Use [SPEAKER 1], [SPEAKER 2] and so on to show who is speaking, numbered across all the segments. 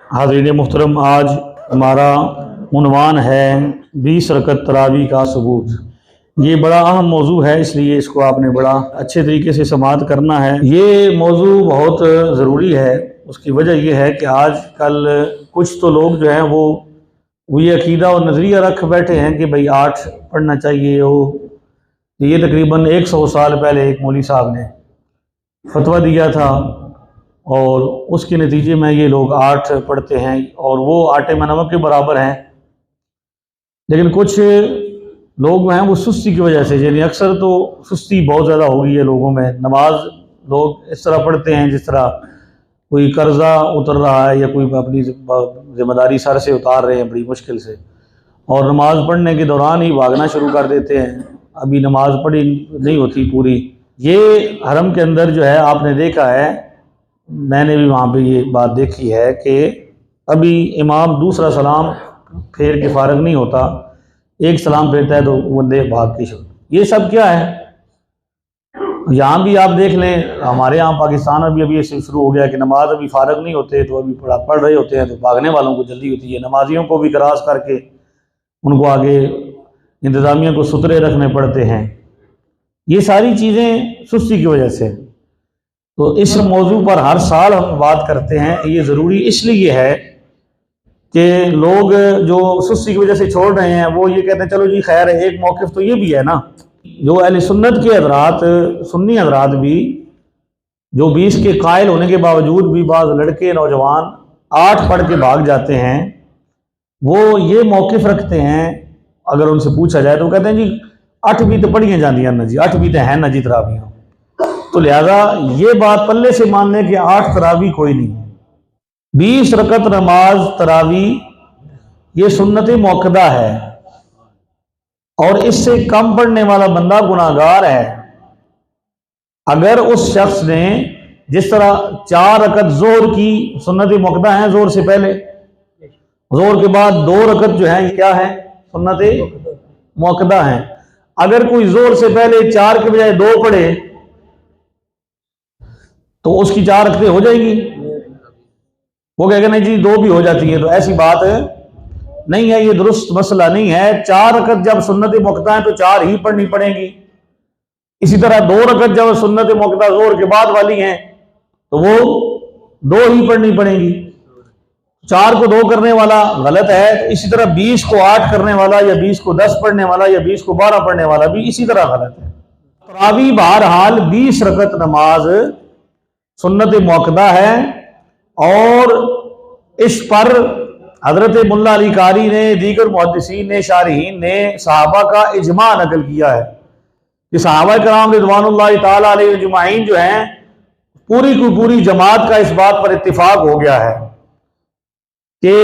[SPEAKER 1] حاضرین محترم، آج ہمارا عنوان ہے 20 رکعت تراویح کا ثبوت۔ یہ بڑا اہم موضوع ہے، اس لیے اس کو آپ نے بڑا اچھے طریقے سے سماعت کرنا ہے۔ یہ موضوع بہت ضروری ہے۔ اس کی وجہ یہ ہے کہ آج کل کچھ تو لوگ جو ہیں وہ یہ عقیدہ اور نظریہ رکھ بیٹھے ہیں کہ بھئی 8 پڑھنا چاہیے ہو۔ یہ تقریباً 100 سال پہلے ایک مولوی صاحب نے فتویٰ دیا تھا، اور اس کے نتیجے میں یہ لوگ 8 پڑھتے ہیں، اور وہ آٹے میں نمک کے برابر ہیں۔ لیکن کچھ لوگ ہیں وہ سستی کی وجہ سے، یعنی اکثر تو سستی بہت زیادہ ہو گئی ہے لوگوں میں۔ نماز لوگ اس طرح پڑھتے ہیں جس طرح کوئی قرضہ اتر رہا ہے یا کوئی اپنی ذمہ داری سر سے اتار رہے ہیں بڑی مشکل سے، اور نماز پڑھنے کے دوران ہی بھاگنا شروع کر دیتے ہیں، ابھی نماز پڑھی نہیں ہوتی پوری۔ یہ حرم کے اندر جو ہے آپ نے دیکھا ہے، میں نے بھی وہاں پہ یہ بات دیکھی ہے کہ ابھی امام دوسرا سلام پھیر کے فارغ نہیں ہوتا، ایک سلام پھیرتا ہے تو بندے بھاگ کے شروع۔ یہ سب کیا ہے؟ یہاں بھی آپ دیکھ لیں، ہمارے یہاں پاکستان میں بھی ابھی ایسے شروع ہو گیا کہ نماز ابھی فارغ نہیں ہوتے تو ابھی پڑھ رہے ہوتے ہیں تو بھاگنے والوں کو جلدی ہوتی ہے، نمازیوں کو بھی کراس کر کے ان کو آگے انتظامیہ کو سترے رکھنے پڑتے ہیں۔ یہ ساری چیزیں سستی کی وجہ سے۔ تو اس موضوع پر ہر سال ہم بات کرتے ہیں۔ یہ ضروری اس لیے ہے کہ لوگ جو سستی کی وجہ سے چھوڑ رہے ہیں وہ یہ کہتے ہیں چلو جی خیر ہے، ایک موقف تو یہ بھی ہے نا، جو اہل سنت کے حضرات، سنی حضرات بھی جو 20 کے قائل ہونے کے باوجود بھی بعض لڑکے نوجوان 8 پڑھ کے بھاگ جاتے ہیں، وہ یہ موقف رکھتے ہیں۔ اگر ان سے پوچھا جائے تو وہ کہتے ہیں جی 8 بھی تو پڑھیاں جاندیاں نا جی، 8 بھی تو ہیں نا جی تراویح۔ تو لہذا یہ بات پلے سے مان لیں کہ 8 تراویح کوئی نہیں ہے۔ 20 رکعت نماز تراویح یہ سنت موقدہ ہے، اور اس سے کم پڑھنے والا بندہ گناہگار ہے۔ اگر اس شخص نے جس طرح 4 رکعت ظہر کی سنت موقدہ ہیں، ظہر سے پہلے، ظہر کے بعد 2 رکعت جو ہیں یہ کیا ہے؟ سنت موقدہ ہیں۔ اگر کوئی ظہر سے پہلے 4 کے بجائے 2 پڑھے تو اس کی 4 رکعتیں ہو جائیں گی؟ وہ کہے گا نہیں جی 2 بھی ہو جاتی ہیں۔ تو ایسی بات نہیں ہے، یہ درست مسئلہ نہیں ہے۔ 4 رکعت جب سنت موقدہ ہیں تو 4 ہی پڑھنی پڑیں گی۔ اسی طرح 2 رکعت جب سنت موقدہ ظہر کے بعد والی ہیں تو وہ 2 ہی پڑھنی پڑیں گی۔ 4 کو 2 کرنے والا غلط ہے، اسی طرح 20 کو 8 کرنے والا یا 20 کو 10 پڑھنے والا یا 20 کو 12 پڑھنے والا بھی اسی طرح غلط ہے۔ تراویح بہرحال 20 رکعت نماز سنت موقدہ ہے، اور اس پر حضرت ملا علی قاری نے، دیگر محدثین نے، شارحین نے صحابہ کا اجماع نقل کیا ہے کہ صحابہ کرام رضوان اللہ تعالیٰ علیہ اجمعین جو ہیں، پوری کی پوری جماعت کا اس بات پر اتفاق ہو گیا ہے کہ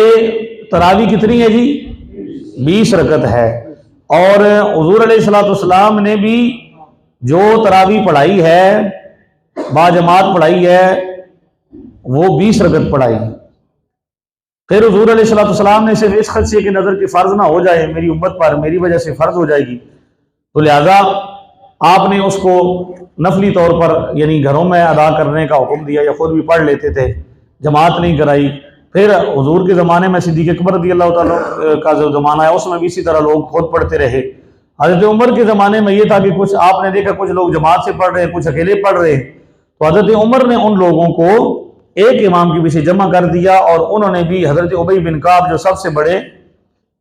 [SPEAKER 1] تراویح کتنی ہے جی؟ 20 رکعت ہے۔ اور حضور علیہ السلام نے بھی جو تراویح پڑھائی ہے، با جماعت پڑھائی ہے، وہ 20 رکعت پڑھائی۔ پھر حضور علیہ السلام نے صرف اس خدشے کے نظر کہ فرض نہ ہو جائے میری امت پر، میری وجہ سے فرض ہو جائے گی، تو لہذا آپ نے اس کو نفلی طور پر یعنی گھروں میں ادا کرنے کا حکم دیا، یا خود بھی پڑھ لیتے تھے، جماعت نہیں کرائی۔ پھر حضور کے زمانے میں صدیق اکبر رضی اللہ تعالیٰ کا جو زمانہ ہے اس میں بھی اسی طرح لوگ خود پڑھتے رہے۔ حضرت عمر کے زمانے میں یہ تھا کہ کچھ آپ نے دیکھا کچھ لوگ جماعت سے پڑھ رہے ہیں، کچھ اکیلے پڑھ رہے ہیں، تو حضرت عمر نے ان لوگوں کو ایک امام کے پیچھے جمع کر دیا، اور انہوں نے بھی حضرت ابی بن کعب جو سب سے بڑے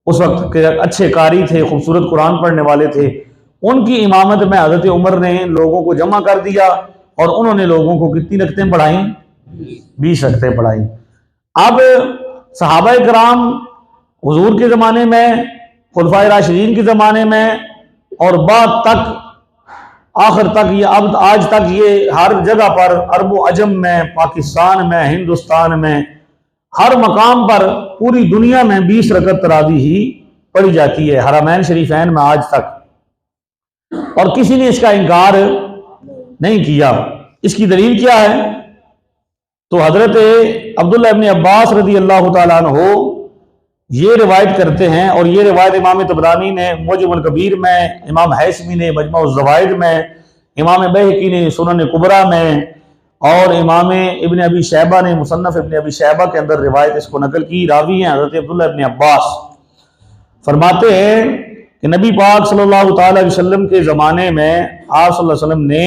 [SPEAKER 1] اس وقت کے اچھے قاری تھے، خوبصورت قرآن پڑھنے والے تھے، ان کی امامت میں حضرت عمر نے لوگوں کو جمع کر دیا، اور انہوں نے لوگوں کو کتنی رکعتیں پڑھائیں؟ 20 رکعتیں پڑھائیں۔ اب صحابہ کرام حضور کے زمانے میں، خلفائے راشدین کے زمانے میں، اور بعد تک آخر تک، یہ اب آج تک یہ ہر جگہ پر، عرب و عجم میں، پاکستان میں، ہندوستان میں، ہر مقام پر پوری دنیا میں 20 رکعت تراویح ہی پڑھی جاتی ہے، حرمین شریفین میں آج تک، اور کسی نے اس کا انکار نہیں کیا۔ اس کی دلیل کیا ہے؟ تو حضرت عبداللہ ابن عباس رضی اللہ تعالیٰ عنہ یہ روایت کرتے ہیں، اور یہ روایت امام طبرانی نے معجم الکبیر میں، امام حیثمی نے مجمع الزوائد میں، امام بہقی نے سنن کبریٰ میں، اور امام ابن ابی شیبہ نے مصنف ابن ابی شیبہ کے اندر روایت اس کو نقل کی. راوی ہیں حضرت عبداللہ ابن عباس. فرماتے ہیں کہ نبی پاک صلی اللہ تعالی علیہ وسلم کے زمانے میں آپ صلی اللہ علیہ وسلم نے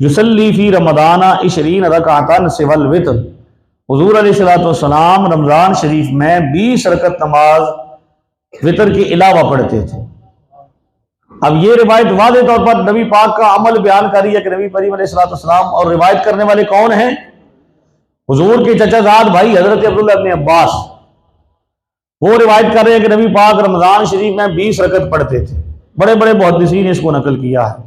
[SPEAKER 1] یصلی فی رمضان 20 رکعتاً سوى الوتر، حضور علیہ السلام رمضان شریف میں 20 رکعت نماز وطر کے علاوہ پڑھتے تھے. اب یہ روایت واضح طور پر نبی پاک کا عمل بیان کر رہی ہے کہ نبی کریم علیہ السلام، اور روایت کرنے والے کون ہیں؟ حضور کے چچا زاد بھائی حضرت عبداللہ ابن عباس. وہ روایت کر رہے ہیں کہ نبی پاک رمضان شریف میں 20 رکعت پڑھتے تھے. بڑے بڑے محدثین نے اس کو نقل کیا ہے.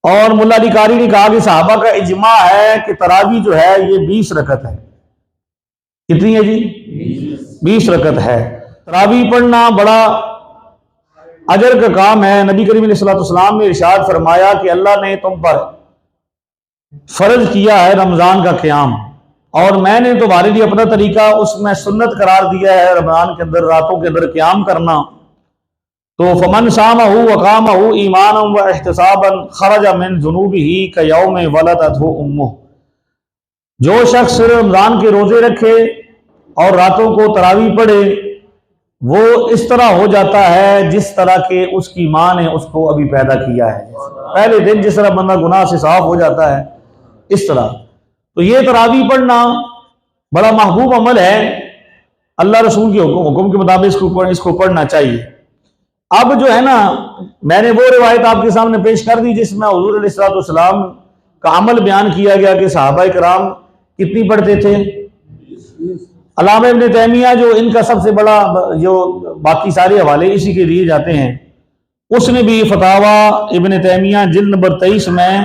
[SPEAKER 1] اور ملا علی قاری نے کہا کہ صحابہ کا اجماع ہے کہ تراویح جو ہے یہ 20 رکعت ہے. کتنی ہے جی؟ 20 رکعت ہے. تراویح پڑھنا بڑا اجر کا کام ہے. نبی کریم علیہ السلام نے ارشاد فرمایا کہ اللہ نے تم پر فرض کیا ہے رمضان کا قیام، اور میں نے تمہارے لیے اپنا طریقہ اس میں سنت قرار دیا ہے رمضان کے اندر راتوں کے اندر قیام کرنا. تو فمن صامہ وقامہ ایمانا واحتسابا خرج من ذنوبہ کیوم ولدتہ امہ. جو شخص رمضان کے روزے رکھے اور راتوں کو تراویح پڑھے وہ اس طرح ہو جاتا ہے جس طرح کہ اس کی ماں نے اس کو ابھی پیدا کیا ہے. پہلے دن جس طرح بندہ گناہ سے صاف ہو جاتا ہے اس طرح. تو یہ تراویح پڑھنا بڑا محبوب عمل ہے. اللہ رسول کے حکم کے مطابق اس کو پڑھنا چاہیے. اب جو ہے نا میں نے وہ روایت آپ کے سامنے پیش کر دی جس میں حضور علیہ السلام کا عمل بیان کیا گیا کہ صحابہ کرام کتنی پڑھتے تھے. علامہ ابن تیمیہ جو ان کا سب سے بڑا جو باقی سارے حوالے اسی کے دیے جاتے ہیں، اس نے بھی فتاوی ابن تیمیہ جلد نمبر 23 میں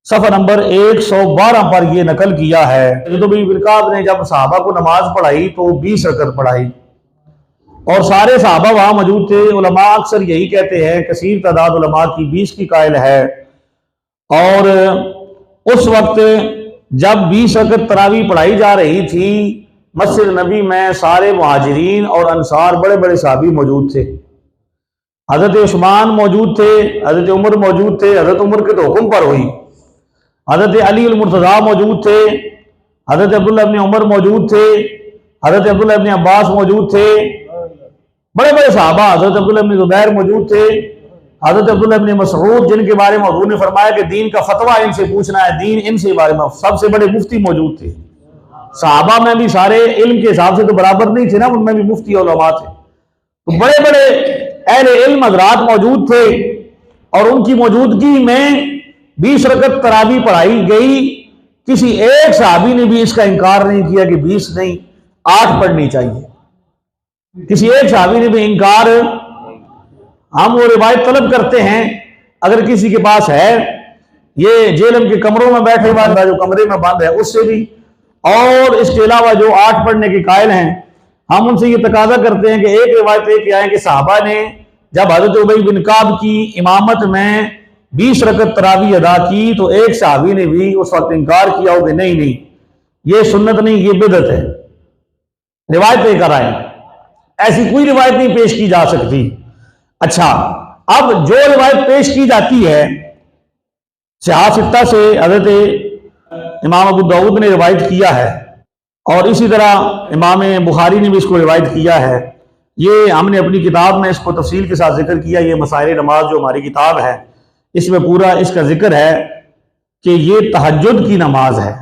[SPEAKER 1] صفحہ نمبر 112 پر یہ نقل کیا ہے. تو بھی برکات نے جب صحابہ کو نماز پڑھائی تو 20 رکعت پڑھائی اور سارے صحابہ وہاں موجود تھے. علماء اکثر یہی کہتے ہیں، کثیر تعداد علماء کی 20 کی قائل ہے. اور اس وقت جب 20 رکعت تراویح پڑھائی جا رہی تھی مسجد نبی میں سارے مہاجرین اور انصار بڑے بڑے صحابی موجود تھے. حضرت عثمان موجود تھے، حضرت عمر موجود تھے، حضرت عمر کے تو حکم پر ہوئی. حضرت علی المرتضیٰ موجود تھے، حضرت عبداللہ ابن عمر موجود تھے، حضرت عبداللہ ابن عباس موجود تھے، بڑے بڑے صحابہ. حضرت عبداللہ ابن زبیر موجود تھے، حضرت عبداللہ ابن مسعود جن کے بارے میں حضور نے فرمایا کہ دین کا فتویٰ ان سے پوچھنا ہے، دین ان سے بارے میں سب سے بڑے مفتی موجود تھے. صحابہ میں بھی سارے علم کے حساب سے تو برابر نہیں تھے نا، ان میں بھی مفتی علماء تھے. تو بڑے بڑے اہل علم حضرات موجود تھے اور ان کی موجودگی میں 20 رکعت تراویح پڑھائی گئی. کسی ایک صحابی نے بھی اس کا انکار نہیں کیا کہ 20 نہیں 8 پڑھنی چاہیے. کسی ایک صحابی نے بھی انکار. ہم وہ روایت طلب کرتے ہیں اگر کسی کے پاس ہے، یہ جیلم کے کمروں میں بیٹھے ہوا جو کمرے میں بند ہے اس سے بھی، اور اس کے علاوہ جو 8 پڑھنے کے قائل ہیں ہم ان سے یہ تقاضا کرتے ہیں کہ ایک روایت لے کے آئیں کہ صحابہ نے جب حضرت ابی بن کعب کی امامت میں 20 رکعت تراویح ادا کی تو ایک صحابی نے بھی اس وقت انکار کیا ہو کہ نہیں یہ سنت نہیں، یہ بدعت ہے. روایت لے کر آئیں. ایسی کوئی روایت نہیں پیش کی جا سکتی. اچھا، اب جو روایت پیش کی جاتی ہے صحاح ستہ سے حضرت امام ابو داؤد نے روایت کیا ہے اور اسی طرح امام بخاری نے بھی اس کو روایت کیا ہے. یہ ہم نے اپنی کتاب میں اس کو تفصیل کے ساتھ ذکر کیا. یہ مسائل نماز جو ہماری کتاب ہے اس میں پورا اس کا ذکر ہے کہ یہ تہجد کی نماز ہے.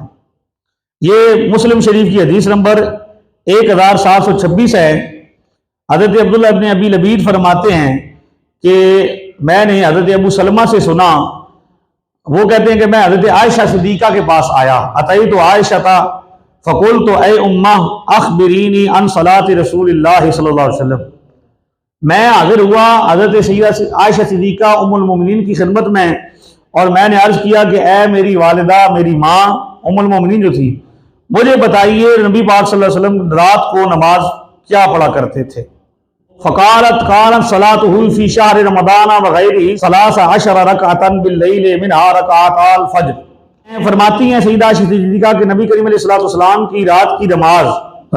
[SPEAKER 1] یہ مسلم شریف کی حدیث نمبر 1726 ہے. حضرت عبداللہ ابن ابی لبید فرماتے ہیں کہ میں نے حضرت ابو سلمہ سے سنا، وہ کہتے ہیں کہ میں حضرت عائشہ صدیقہ کے پاس آیا. اتیت عائشہ فقلت اے امہ اخبرینی عن صلاۃ رسول اللہ صلی اللہ علیہ وسلم. میں حاضر ہوا حضرت سیدہ عائشہ صدیقہ ام المومنین کی خدمت میں اور میں نے عرض کیا کہ اے میری والدہ، میری ماں ام المومنین جو تھی، مجھے بتائیے نبی پاک صلی اللہ علیہ وسلم رات کو نماز کیا پڑھا کرتے تھے. فقالت كانت صلاته في شهر رمضان وغيره 13 ركعة بالليل منها ركعتا الفجر. فرماتی ہیں سیدہ عائشہ صدیقہ کہ نبی کریم علیہ السلام کی رات کی نماز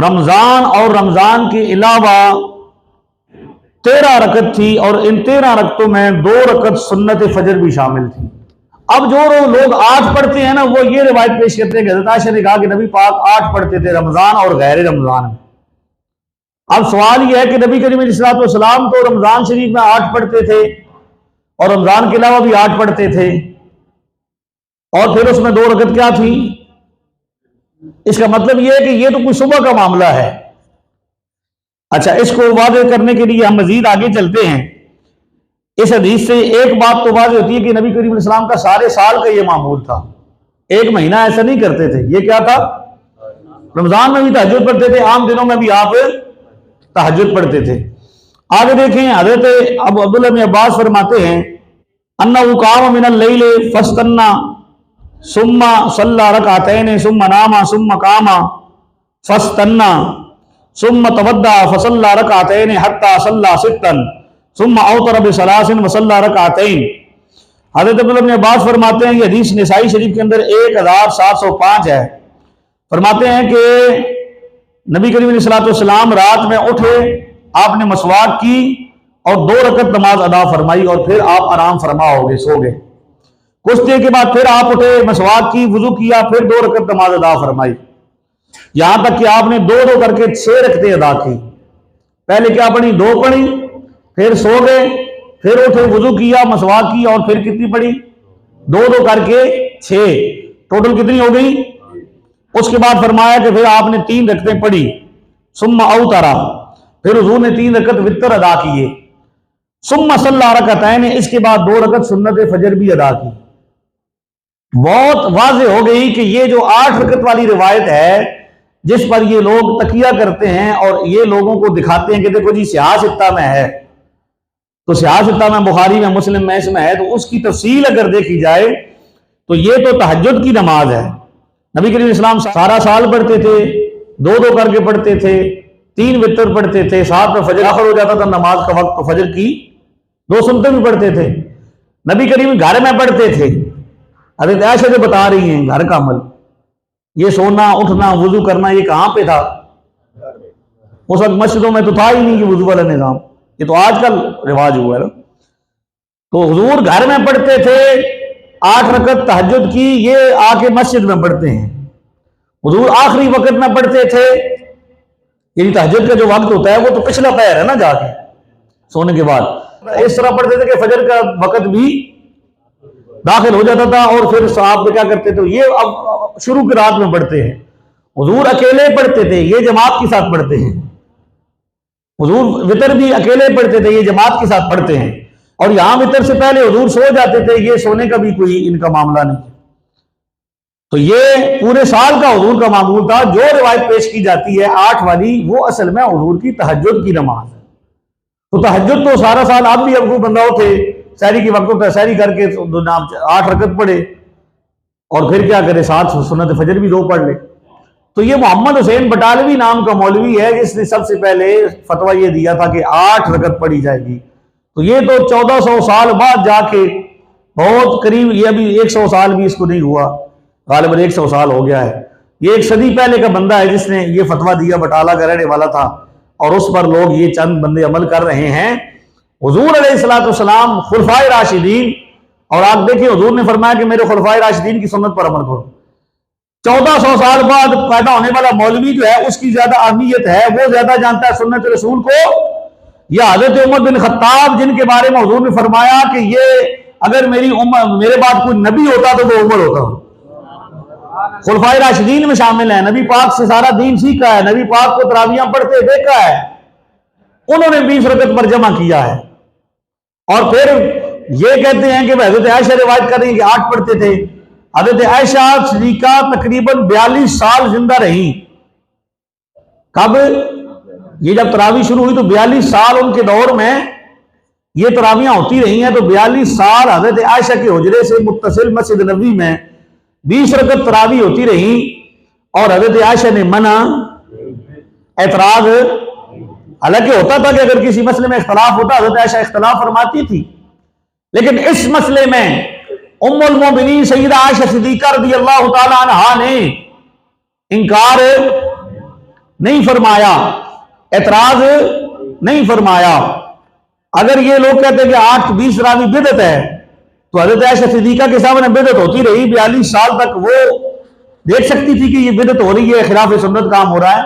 [SPEAKER 1] رمضان اور رمضان کے علاوہ 13 رکعت تھی اور ان 13 رکعتوں میں 2 رکعت سنت فجر بھی شامل تھی. اب جو لوگ 8 پڑھتے ہیں نا وہ یہ روایت پیش کرتے ہیں کہ حضرت عائشہ نے کہا کہ نبی پاک 8 پڑھتے تھے رمضان اور غیر رمضان میں۔ اب سوال یہ ہے کہ نبی کریم علیہ الصلوۃ والسلام تو رمضان شریف میں 8 پڑھتے تھے اور رمضان کے علاوہ بھی 8 پڑھتے تھے، اور پھر اس میں 2 رکعت کیا تھی؟ اس کا مطلب یہ ہے کہ یہ تو کوئی صبح کا معاملہ ہے۔ اچھا، اس کو واضح کرنے کے لیے ہم مزید آگے چلتے ہیں۔ اس حدیث سے ایک بات تو واضح ہوتی ہے کہ نبی کریم علیہ السلام کا سارے سال کا یہ معمول تھا، ایک مہینہ ایسا نہیں کرتے تھے۔ یہ کیا تھا؟ رمضان میں بھی تہجد پڑھتے تھے، عام دنوں میں بھی آپ تہجد پڑھتے تھے۔ آگے دیکھیں، حضرت ابو عبداللہ بن عباس فرماتے ہیں انہ قام من اللیل فاستنى ثم صلى ركعتين ثم نام ثم قام فاستنى ثم توضأ فصلى ركعتين حتى صلى 6 ثم اوتر بثلاث وصلى ركعتين۔ حضرت عبداللہ بن عباس فرماتے ہیں، یہ حدیث نسائی شریف کے اندر 1705 ہے۔ فرماتے ہیں کہ نبی کریم علیہ الصلوۃ والسلام رات میں اٹھے، آپ نے مسواک کی اور 2 رکعت نماز ادا فرمائی اور پھر آپ آرام فرما ہو گئے، سو گئے۔ کچھ دیر کے بعد پھر آپ اٹھے، مسواک کی، وضو کیا، پھر 2 رکعت نماز ادا فرمائی، یہاں تک کہ آپ نے 2 کر کے 6 رکعتیں ادا کی۔ پہلے کیا پڑھی؟ 2 پڑھی، پھر سو گئے، پھر اٹھے، وضو کیا، مسواک کی، اور پھر کتنی پڑھی؟ 2 کر کے 6، ٹوٹل کتنی ہو گئی؟ اس کے بعد فرمایا کہ پھر آپ نے 3 رکعتیں پڑھی، ثم اوترا، پھر حضور نے 3 رکعت وتر ادا کیے، ثم صلی رکعتین، اس کے بعد 2 رکعت سنت فجر بھی ادا کی۔ بہت واضح ہو گئی کہ یہ جو 8 رکعت والی روایت ہے جس پر یہ لوگ تکیہ کرتے ہیں اور یہ لوگوں کو دکھاتے ہیں کہ دیکھو جی سیاہ ستہ میں ہے، تو سیاہ ستہ میں، بخاری میں، مسلم میں، اس میں ہے، تو اس کی تفصیل اگر دیکھی جائے تو یہ تو تہجد کی نماز ہے۔ نبی کریم علیہ السلام سارا سال پڑھتے تھے، 2 کر کے پڑھتے تھے، 3 وتر پڑھتے تھے، ساتھ میں فجر آخر ہو جاتا تھا نماز کا وقت، تو فجر کی 2 سنتیں بھی پڑھتے تھے۔ نبی کریم گھر میں پڑھتے تھے، حضرت عائشہ جو بتا رہی ہیں گھر کا عمل، یہ سونا اٹھنا وضو کرنا یہ کہاں پہ تھا؟ اس وقت مسجدوں میں تو تھا ہی نہیں کہ وضو والا نظام، یہ تو آج کل رواج ہوا ہے نا۔ تو حضور گھر میں پڑھتے تھے 8 رکعت تہجد کی، یہ آ کے مسجد میں پڑھتے ہیں۔ حضور آخری وقت میں پڑھتے تھے، یعنی تہجد کا جو وقت ہوتا ہے وہ تو پچھلا پہر ہے نا، جا کے سونے کے بعد اس طرح پڑھتے تھے کہ فجر کا وقت بھی داخل ہو جاتا تھا، اور پھر صحابہ کیا کرتے تھے؟ یہ اب شروع کی رات میں پڑھتے ہیں۔ حضور اکیلے پڑھتے تھے، یہ جماعت کے ساتھ پڑھتے ہیں۔ حضور وتر بھی اکیلے پڑھتے تھے، یہ جماعت کے ساتھ پڑھتے ہیں۔ اور یہاں وتر سے پہلے حضور سو جاتے تھے، یہ سونے کا بھی کوئی ان کا معاملہ نہیں۔ تو یہ پورے سال کا حضور کا معمول تھا۔ جو روایت پیش کی جاتی ہے 8 والی، وہ اصل میں حضور کی تہجد کی نماز ہے۔ تو تہجد تو سارا سال اب بھی اب کو بندہ اٹھے سحری کے وقت پہ سحری کر کے 8 رکعت پڑھے اور پھر کیا کرے، ساتھ سنت فجر بھی 2 پڑھ لے۔ تو یہ محمد حسین بٹالوی نام کا مولوی ہے جس نے سب سے پہلے فتویٰ یہ دیا تھا کہ 8 رکعت پڑھی جائے گی۔ تو یہ تو 1400 سال بعد جا کے بہت قریب، یہ ابھی 100 سال بھی اس کو نہیں ہوا، غالباً 100 سال ہو گیا ہے۔ یہ ایک صدی پہلے کا بندہ ہے جس نے یہ فتویٰ دیا، بٹالہ کا رہنے والا تھا، اور اس پر لوگ یہ چند بندے عمل کر رہے ہیں۔ حضور علیہ الصلوۃ والسلام خلفائے راشدین، اور آپ دیکھیں حضور نے فرمایا کہ میرے خلفائے راشدین کی سنت پر عمل کرو۔ 1400 سال بعد پیدا ہونے والا مولوی جو ہے اس کی زیادہ اہمیت ہے، وہ زیادہ جانتا ہے سنت رسول کو، یا حضرت عمر بن خطاب جن کے بارے میں حضور نے فرمایا کہ یہ اگر میرے بعد کوئی نبی ہوتا تو وہ عمر ہوتا۔ خلفائے راشدین میں شامل ہیں، نبی پاک سے سارا دین سیکھا ہے، نبی پاک کو تراویحاں پڑھتے دیکھا ہے، انہوں نے 20 رکعت پر جمع کیا ہے۔ اور پھر یہ کہتے ہیں کہ حضرت عائشہ روایت کر رہی ہیں کہ 8 پڑھتے تھے۔ حضرت عائشہ صدیقہ تقریباً 42 سال زندہ رہی۔ کب؟ یہ جب تراویح شروع ہوئی تو 42 سال ان کے دور میں یہ تراویحاں ہوتی رہی ہیں۔ تو 42 سال حضرت عائشہ کے حجرے سے متصل مسجد نبوی میں 20 رکعت تراویح ہوتی رہی، اور حضرت عائشہ نے منع، اعتراض، حالانکہ ہوتا تھا کہ اگر کسی مسئلے میں اختلاف ہوتا حضرت عائشہ اختلاف فرماتی تھی، لیکن اس مسئلے میں ام المومنین سیدہ عائشہ صدیقہ رضی اللہ تعالی عنہا نے انکار نہیں فرمایا، اعتراض نہیں فرمایا۔ اگر یہ لوگ کہتے ہیں کہ 8 20 تراویح بدعت ہے، تو حضرت عائشہ صدیقہ کے سامنے بدعت ہوتی رہی 42 سال تک، وہ دیکھ سکتی تھی کہ یہ بدعت ہو رہی ہے، خلاف سنت کام ہو رہا ہے۔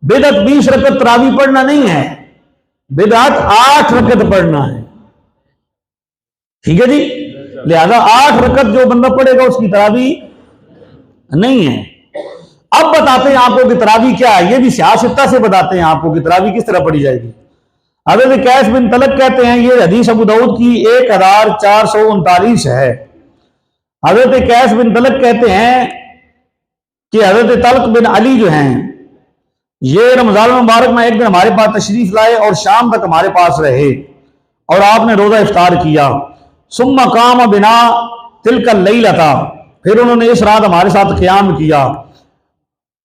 [SPEAKER 1] بدعت 20 رکعت تراویح پڑھنا نہیں ہے، بدعت 8 رکعت پڑھنا ہے، ٹھیک ہے جی؟ لہذا 8 رکعت جو بندہ پڑھے گا اس کی تراویح نہیں ہے۔ اب بتاتے ہیں آپ کو کہ تراویح کیا ہے، یہ بھی سیاستہ سے بتاتے ہیں آپ کو کہ تراویح کس طرح پڑھی جائے گی۔ حضرت قیس بن طلق کہتے ہیں، یہ حدیث ابو داؤد کی 1439 ہے۔ حضرت قیس بن طلق کہتے ہیں کہ حضرت طلق بن علی جو ہیں یہ رمضان المبارک میں ایک دن ہمارے پاس تشریف لائے اور شام تک ہمارے پاس رہے اور آپ نے روزہ افطار کیا۔ ثم قام بنا تلک اللیلۃ، پھر انہوں نے اس رات ہمارے ساتھ قیام کیا۔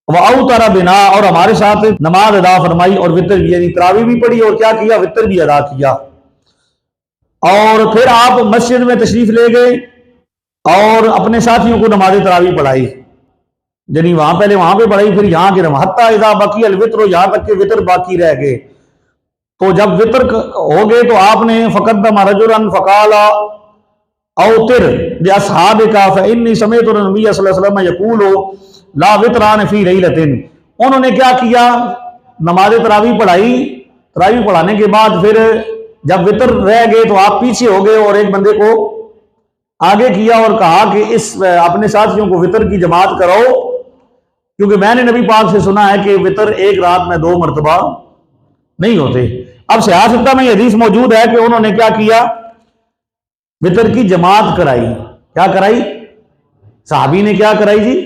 [SPEAKER 1] وَأَوْتَرَ بِنَا، اور ہمارے ساتھ نماز ادا فرمائی اور وتر بھی، یعنی تراویح بھی پڑھی اور کیا کیا، وتر بھی ادا کیا۔ اور پھر آپ مسجد میں تشریف لے گئے اور اپنے ساتھیوں کو نماز تراویح پڑھائی، یعنی پہلے وہاں پہ پڑھائی، پھر یہاں کے حتیٰ اذا بقی الوتر، یہاں تک کہ وتر باقی رہ گئے۔ تو جب وتر ہو گئے تو آپ نے فقدم رجلا فقال اوتر باصحابک فانی سمعت النبی صلی اللہ علیہ وسلم یقول لا وتران فی لیلۃ، انہوں نے کیا کیا، نماز تراویح پڑھائی، تراویح پڑھانے کے بعد پھر جب وتر رہ گئے تو آپ پیچھے ہو گئے اور ایک بندے کو آگے کیا اور کہا کہ اس اپنے ساتھیوں کو وتر کی جماعت کرو، کیونکہ میں نے نبی پاک سے سنا ہے کہ وتر ایک رات میں 2 مرتبہ نہیں ہوتے۔ اب سیاستہ میں یہ حدیث موجود ہے کہ انہوں نے کیا کیا، وتر کی جماعت کرائی۔ کیا کرائی؟ صحابی نے کیا کرائی جی؟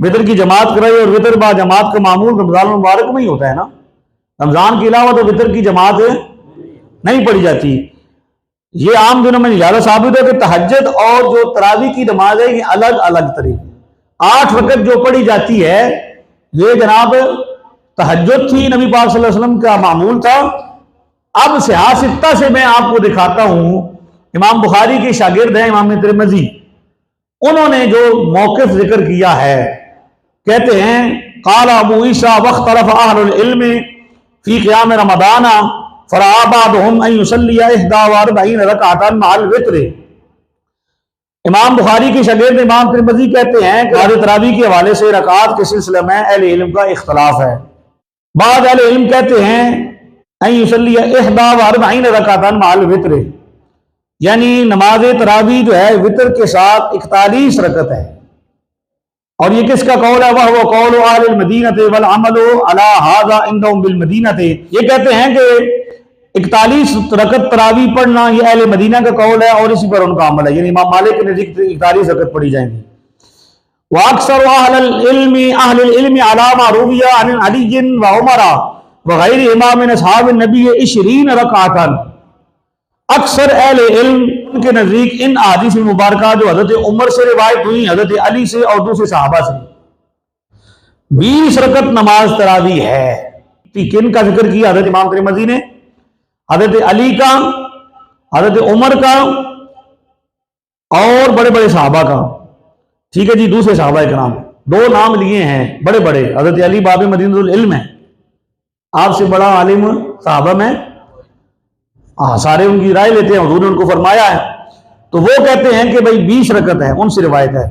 [SPEAKER 1] وتر کی جماعت کرائی، اور وتر با جماعت کا معمول رمضان المبارک میں ہی ہوتا ہے نا، رمضان کے علاوہ تو وتر کی جماعت نہیں پڑھی جاتی۔ یہ عام دنوں میں زیادہ ثابت ہے کہ تہجد اور جو تراویح کی نماز ہے یہ الگ الگ طریقے۔ 8 رکعت جو پڑھی جاتی ہے یہ جناب تہجد تھی، نبی پاک صلی اللہ علیہ وسلم کا معمول تھا۔ اب سیاستہ سے میں آپ کو دکھاتا ہوں، امام بخاری کے شاگرد ہیں امام ترمذی، انہوں نے جو موقف ذکر کیا ہے، کہتے ہیں قال ابو عیسیٰ واختلف اہل العلم فی قیام رمضان فرأى بعضهم ان يصلي 41 رکعۃ مع الوتر۔ امام بخاری کے شاگرد امام ترمذی کہتے ہیں کہ نماز تراویح کے حوالے سے رکعات کے سلسلے میں اہل علم کا اختلاف ہے۔ بعض اہل علم کہتے ہیں ان يصلي 41 رکعۃ مع الوتر، یعنی نماز تراویح جو ہے وتر کے ساتھ 41 رکعت ہے، اور یہ کس کا قول ہے؟ وہ قول اہل المدینہ والعمل علی ھذا عندهم بالمدینہ، یہ کہتے ہیں کہ 41 رکعت تراویح پڑھنا یہ اہل مدینہ کا قول ہے اور اسی پر ان کا عمل ہے، یعنی امام مالک کے نزدیک 41 رکعت پڑھی جائیں گی۔ واکثر اہل العلم علی ما روی عن علی وعمر وغیرہما من اصحاب النبی 20 رکعۃ، اکثر اہل علم ان کے نزدیک ان احادیث مبارکہ جو حضرت عمر سے روایت ہوئی، حضرت علی سے اور دوسرے صحابہ سے، 20 رکعت نماز تراویح ہے۔ کن کا ذکر کیا؟ حضرت امام ترمذی نے حضرت علی کا، حضرت عمر کا اور بڑے بڑے صحابہ کا، ٹھیک ہے جی، دوسرے صحابہ کرام 2 نام لیے ہیں بڑے بڑے۔ حضرت علی باب مدینہ العلم ہے، آپ سے بڑا عالم صحابہ میں، سارے ان کی رائے لیتے ہیں، حضور نے ان کو فرمایا ہے، تو وہ کہتے ہیں کہ بھائی 20 رکعت ہے، ان سے روایت ہے۔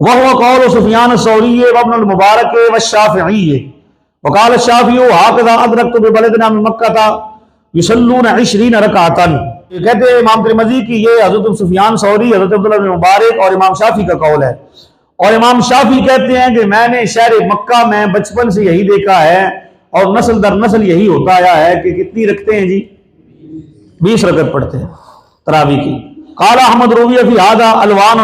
[SPEAKER 1] وَهُوَ قَوْلُ سُفْيَانُ الثَّوْرِيِّ وَابْنُ الْمُبَارَكِ وَالشَّافِعِيِّ وَقَالَ الشَّافِعِيُّ هَكَذَا أَدْرَكْتُ بِبَلَدِنَا مِن مَكَّةَ يُصَلُّونَ 20 رکعۃ۔ یہ کہتے ہیں امام ترمذی کی یہ حضرت سفیان ثوری، حضرت عبداللہ بن مبارک اور امام شافعی کا قول ہے، اور امام شافعی کہتے ہیں کہ میں نے شہر مکہ میں بچپن سے یہی دیکھا ہے اور نسل در نسل یہی ہوتا آیا ہے کہ کتنی رکھتے ہیں جی؟ 20 رکعت پڑھتے ہیں تراویح کی۔ قال احمد روی فی ھذا الوان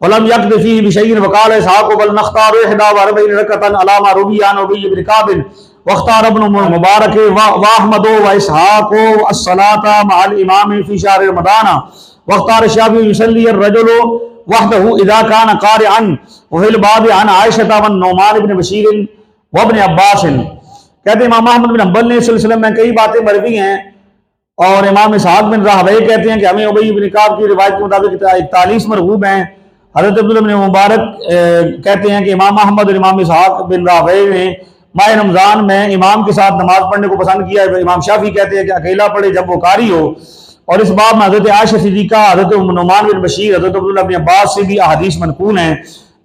[SPEAKER 1] ولم یقد فیہ بشیء وقال اسحاق بل نختار 41 رکعۃ علی ما روی عن ابی بن کعب واختار ابن مبارک واحمد واسحاق الصلاۃ مع الامام فی شہر رمضان واختار الشافعی یصلی الرجل وحده اذا كان قارئا وفي الباب عن عائشہ والنعمان بن بشیر وابن عباس۔ کہتے ہیں امام احمد بن حنبل نے اس سلسلے میں کئی باتیں مروی ہیں، اور امام اسحاق بن راہویہ کہتے ہیں کہ ہمیں ابی بن کعب کی روایت کے مطابق 41 مرغوب ہیں۔ حضرت عبداللہ بن مبارک کہتے ہیں کہ امام احمد اور امام اسحاق بن راہویہ نے ماہ رمضان میں امام کے ساتھ نماز پڑھنے کو پسند کیا ہے۔ امام شافعی کہتے ہیں کہ اکیلا پڑھے جب وہ قاری ہو، اور اس باب میں حضرت عائشہ صدیقہ، حضرت نعمان بن بشیر، حضرت عبداللہ بن عباس سے بھی احادیث منقول ہیں۔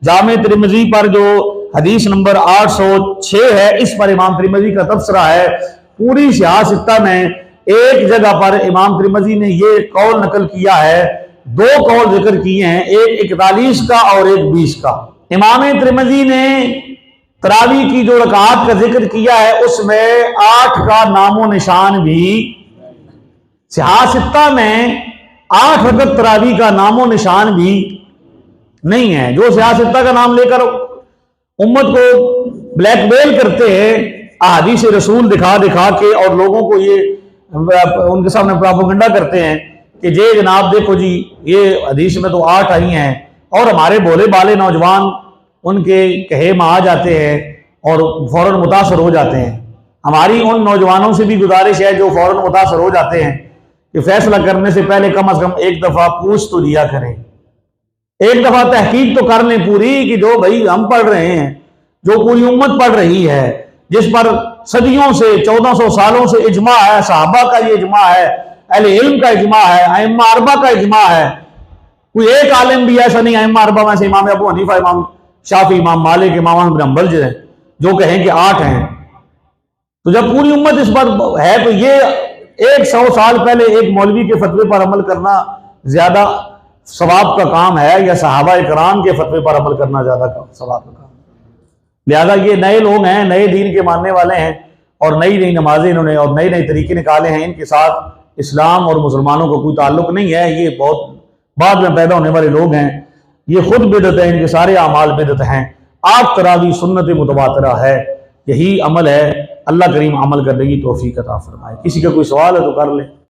[SPEAKER 1] جامع ترمذی پر جو حدیث نمبر 806 ہے، اس پر امام ترمذی کا تبصرہ ہے۔ پوری صحاح ستہ میں ایک جگہ پر امام ترمذی نے یہ قول نقل کیا ہے، دو قول ذکر کیے ہیں، ایک 41 کا اور ایک 20 کا۔ امام ترمذی نے تراویح کی جو رکعات کا ذکر کیا ہے اس میں 8 کا نام و نشان بھی، صحاح ستہ میں 8 رکعت تراویح کا نام و نشان بھی نہیں ہے۔ جو صحاح ستہ کا نام لے کر امت کو بلیک میل کرتے ہیں احادیث رسول دکھا دکھا کے، اور لوگوں کو یہ ان کے سامنے پراپیگنڈا کرتے ہیں کہ جناب دیکھو جی یہ حدیث میں تو 8 آئی ہیں، اور ہمارے بولے بالے نوجوان ان کے کہے میں آ جاتے ہیں اور فوراً متاثر ہو جاتے ہیں۔ ہماری ان نوجوانوں سے بھی گزارش ہے جو فوراً متاثر ہو جاتے ہیں کہ فیصلہ کرنے سے پہلے کم از کم ایک دفعہ پوچھ تو لیا کریں، ایک دفعہ تحقیق تو کر لیں پوری، کہ جو بھائی ہم پڑھ رہے ہیں، جو پوری امت پڑھ رہی ہے، جس پر صدیوں سے 1400 سالوں سے اجماع ہے، صحابہ کا یہ اجماع ہے، اہل علم کا اجماع ہے، ائمہ اربعہ کا اجماع ہے، کوئی ایک عالم بھی ایسا نہیں ائمہ اربعہ میں سے امام ابو حنیفہ، امام شافعی، امام مالک، امام احمد بن حنبل جو کہیں کہ 8 ہیں، تو جب پوری امت اس پر ہے تو یہ 100 سال پہلے ایک مولوی کے فتوے پر عمل کرنا زیادہ ثواب کا کام ہے، یا صحابہ کرام کے فتوے پر عمل کرنا زیادہ ثواب کا کام ہے؟ لہذا یہ نئے لوگ ہیں، نئے دین کے ماننے والے ہیں، اور نئی نئی نمازیں انہوں نے اور نئے نئے طریقے نکالے ہیں، ان کے ساتھ اسلام اور مسلمانوں کو کوئی تعلق نہیں ہے، یہ بہت بعد میں پیدا ہونے والے لوگ ہیں، یہ خود بدعت ہے، ان کے سارے اعمال بدعت ہیں۔ 8 تراویح سنت متواترہ ہے، یہی عمل ہے۔ اللہ کریم عمل کرنے کی توفیق عطا فرمائے۔ کسی کا کوئی سوال ہے تو کر لیں۔